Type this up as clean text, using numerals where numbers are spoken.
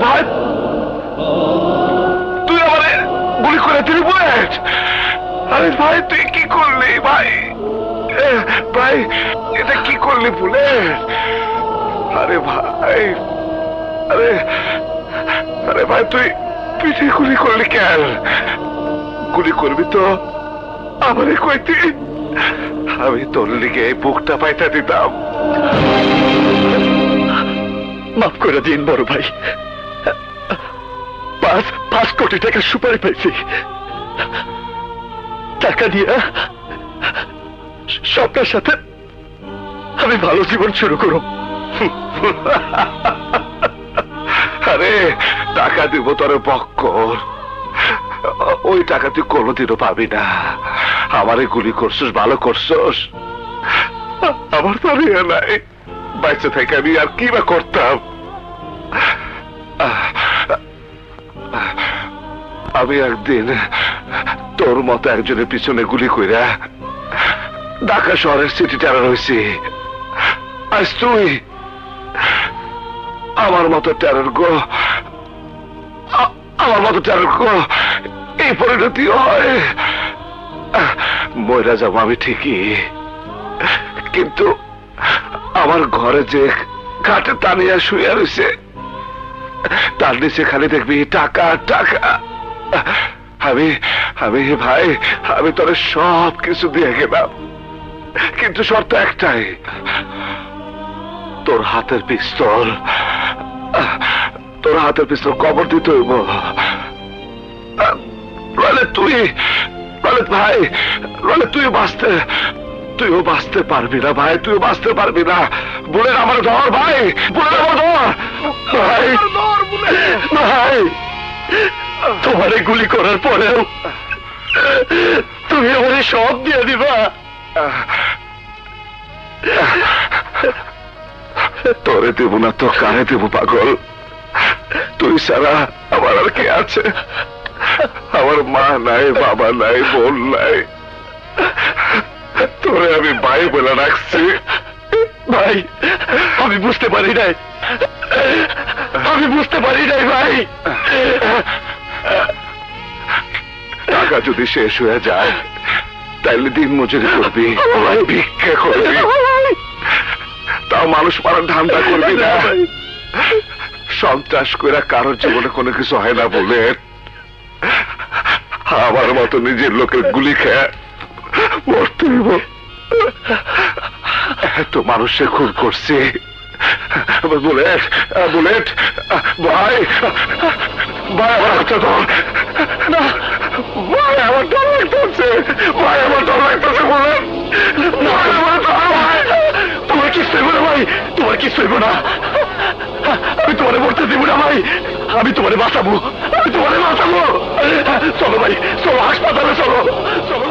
ভাই তুই আমারে গুলি করে দিলি বুলেট। আরে ভাই তুই কি করলি ভাই? ভাই এটা কি করলি বুলেট? আরে ভাই, আরে আরে ভাই তুই পিঠে গুলি করলি কেন? গুলি করবি তো আমারে কইতি, আমি তোর লিগে বুকটা পাইতা দিতাম। মাফ করে দিন বড় ভাই, 5 কোটি টাকা সুপারি পাইছি, টাকা দিয়ে স্বপ্নের সাথে আমি ভালো জীবন শুরু করব। আরে টাকা দিব তোর পক্কর, ওই টাকা তুই কোনোদিনও পাবি না। আমারে গুলি করছিস, ভালো করছিস, আমার তো আর নাই, বাইচে থেকে আমি আর কি বা করতাম। আমি একদিন তোর মতো একজনের পিছনে গুলি কইরা ঢাকা শহরের সিটি টেরার হয়েছি। আজ তুই আমার মতো টেরার গো, আমার মতো টেরার গো এই পরিণতি হয়। মইরা যাবো আমি ঠিকই, কিন্তু আমার ঘরে যে ঘাটে টানিয়া শুয়ে রয়েছে তার নিচে খালি দেখবি টাকা টাকা। আমি আমি ভাই আমি তোর সব কিছু দিয়ে গেলাম, কিন্তু শর্ত একটাই, তোর হাতের পিস্তল, তোর হাতের পিস্তল কবর দিতে হইব। তুই ভাই তুইও বাঁচতে পারবি না ভাই, তুইও বাঁচতে পারবি না। বলে আমার ধর ভাই, বলে আমার ধর ভাই, ভাই তোমারে গুলি করার পরেও তুমি আমারে সব দিয়ে দিবা? তোরে দেব না তো কারে দেব পাগল? তুই ছাড়া আমার আর কে আছে? আমার মা নাই, বাবা নাই, বোন নাই, তোরে আমি ভাই বলে রাখছি। ভাই আমি বুঝতে পারি নাই, আমি বুঝতে পারি নাই ভাই। টাকা যদি শেষ হয়ে যায় তাইলে দিন মজুরি করবি, ভিক্ষা করবি, তাও মানুষ মারার ধান্দা করবি না। সন্ত্রাস করে কারোর জীবনে কোনো কিছু হয় না বলে আমার মতো নিজের লোকের গুলি খেয়ে মরতে হইব। এত মানুষে খুন করছে। বুলেট বুলেট ভাই, ভাই আমার হাতটা ধর, ভাই আমার ডর লাগতেছে, ভাই আমার ডর লাগতেছে বুলেট, ভাই আমার ডর। ভাই তোমার কি সইব না ভাই, তোমার কি সইব না? আমি তোমারে মরতে দিব না ভাই, আমি তোমারে বাঁচাবো, আমি তোমারে বাঁচাবো। চলো ভাই চলো, হাসপাতালে চলো, চলো।